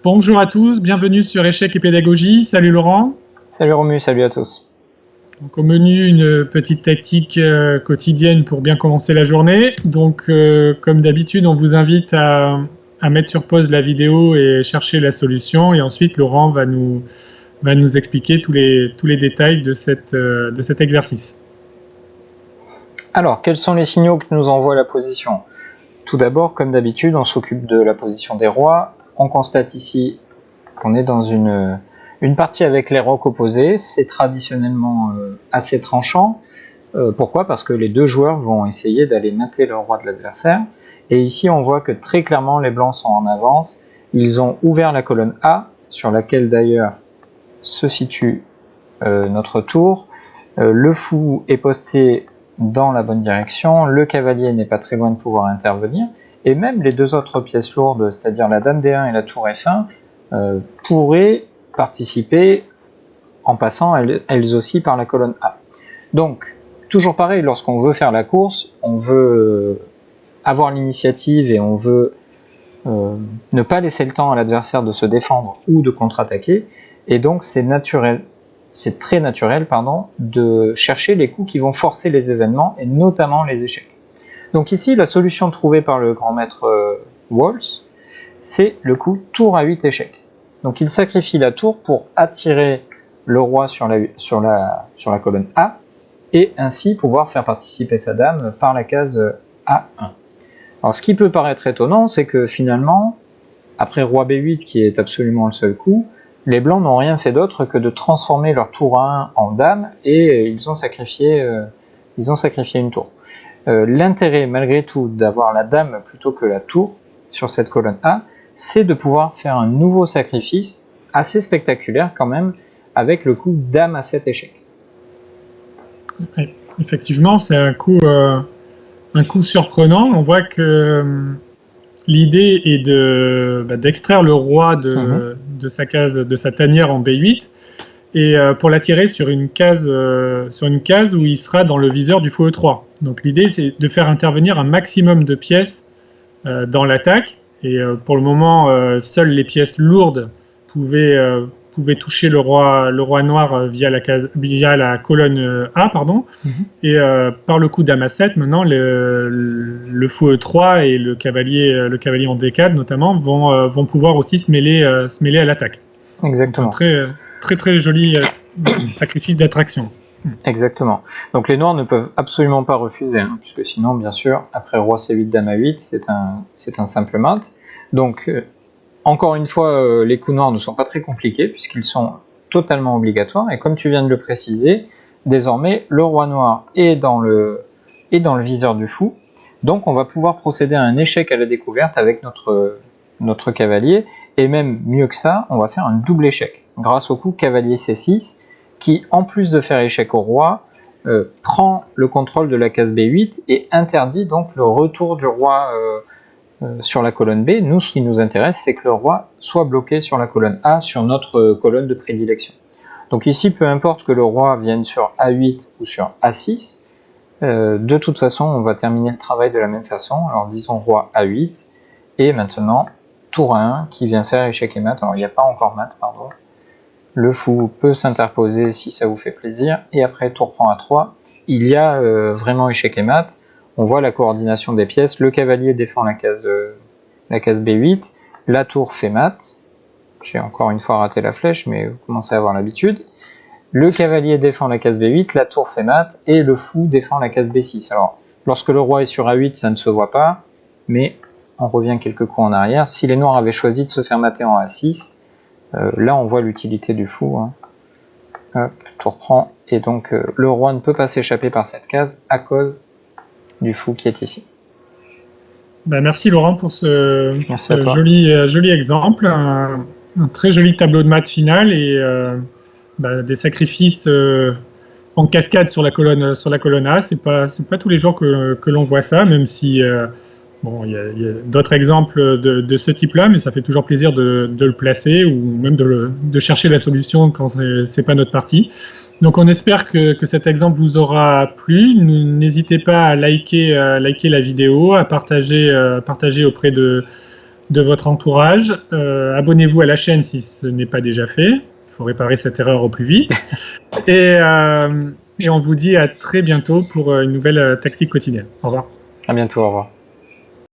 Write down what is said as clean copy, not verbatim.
Bonjour à tous, bienvenue sur Échecs et Pédagogie. Salut Laurent. Salut Romu, salut à tous. Donc, au menu, une petite tactique quotidienne pour bien commencer la journée. Donc, comme d'habitude, on vous invite à mettre sur pause la vidéo et chercher la solution. Et ensuite, Laurent va nous expliquer tous les détails de cet exercice. Alors, quels sont les signaux que nous envoie la position? Tout d'abord, comme d'habitude, on s'occupe de la position des rois. On constate ici qu'on est dans une partie avec les rocs opposés. C'est traditionnellement assez tranchant. Pourquoi? Parce que les deux joueurs vont essayer d'aller mater le roi de l'adversaire. Et ici, on voit que très clairement, les blancs sont en avance. Ils ont ouvert la colonne A, sur laquelle d'ailleurs se situe notre tour. Le fou est posté dans la bonne direction, le cavalier n'est pas très loin de pouvoir intervenir, et même les deux autres pièces lourdes, c'est-à-dire la dame D1 et la tour F1, pourraient participer en passant elles aussi par la colonne A. Donc, toujours pareil, lorsqu'on veut faire la course, on veut avoir l'initiative et on veut ne pas laisser le temps à l'adversaire de se défendre ou de contre-attaquer, et donc c'est très naturel de chercher les coups qui vont forcer les événements et notamment les échecs. Donc ici, la solution trouvée par le grand maître Walsh, c'est le coup tour à 8 échecs. Donc il sacrifie la tour pour attirer le roi sur la colonne A et ainsi pouvoir faire participer sa dame par la case A1. Alors ce qui peut paraître étonnant, c'est que finalement, après roi B8 qui est absolument le seul coup, les blancs n'ont rien fait d'autre que de transformer leur tour A1 en dame et ils ont sacrifié une tour. L'intérêt malgré tout d'avoir la dame plutôt que la tour sur cette colonne A, c'est de pouvoir faire un nouveau sacrifice assez spectaculaire quand même avec le coup dame à 7 échecs. Oui, effectivement, c'est un coup surprenant. On voit que l'idée est d'extraire le roi de sa tanière en B8 et pour l'attirer sur une case où il sera dans le viseur du fou E3. Donc l'idée, c'est de faire intervenir un maximum de pièces dans l'attaque. Et pour le moment, seules les pièces lourdes pouvaient toucher le roi noir via la colonne A, pardon. Et par le coup dame à 7, maintenant le fou E3 et le cavalier en D4 notamment vont pouvoir aussi se mêler à l'attaque. Exactement. Donc, très très joli sacrifice d'attraction. Exactement. Donc les noirs ne peuvent absolument pas refuser, puisque sinon, bien sûr, après roi C8, dame A8, c'est un simple mat. Donc, encore une fois, les coups noirs ne sont pas très compliqués, puisqu'ils sont totalement obligatoires. Et comme tu viens de le préciser, désormais, le roi noir est dans le viseur du fou. Donc on va pouvoir procéder à un échec à la découverte avec notre cavalier. Et même mieux que ça, on va faire un double échec, grâce au coup cavalier C6, qui, en plus de faire échec au roi, prend le contrôle de la case B8 et interdit donc le retour du roi sur la colonne B. Nous, ce qui nous intéresse, c'est que le roi soit bloqué sur la colonne A, sur notre colonne de prédilection. Donc ici, peu importe que le roi vienne sur A8 ou sur A6, de toute façon, on va terminer le travail de la même façon. Alors disons roi A8, et maintenant tour A1 qui vient faire échec et mat. Alors il n'y a pas encore mat, pardon. Le fou peut s'interposer si ça vous fait plaisir, et après tour prend A3, il y a vraiment échec et mat. On voit la coordination des pièces, le cavalier défend la case B8, la tour fait mat, j'ai encore une fois raté la flèche, mais vous commencez à avoir l'habitude. Le cavalier défend la case B8, la tour fait mat, et le fou défend la case B6. Alors, lorsque le roi est sur A8, ça ne se voit pas, mais on revient quelques coups en arrière. Si les noirs avaient choisi de se faire mater en A6, là on voit l'utilité du fou. Hop, tour prend, et donc le roi ne peut pas s'échapper par cette case à cause du fou qui est ici. Merci Laurent pour ce joli exemple, un très joli tableau de maths final et des sacrifices en cascade sur la colonne A. C'est pas tous les jours que l'on voit ça, même si il y a d'autres exemples de ce type-là, mais ça fait toujours plaisir de le placer ou même de chercher la solution quand c'est pas notre partie. Donc on espère que cet exemple vous aura plu. N'hésitez pas à liker la vidéo, à partager auprès de de votre entourage. Abonnez-vous à la chaîne si ce n'est pas déjà fait. Il faut réparer cette erreur au plus vite. Et on vous dit à très bientôt pour une nouvelle tactique quotidienne. Au revoir. À bientôt, au revoir.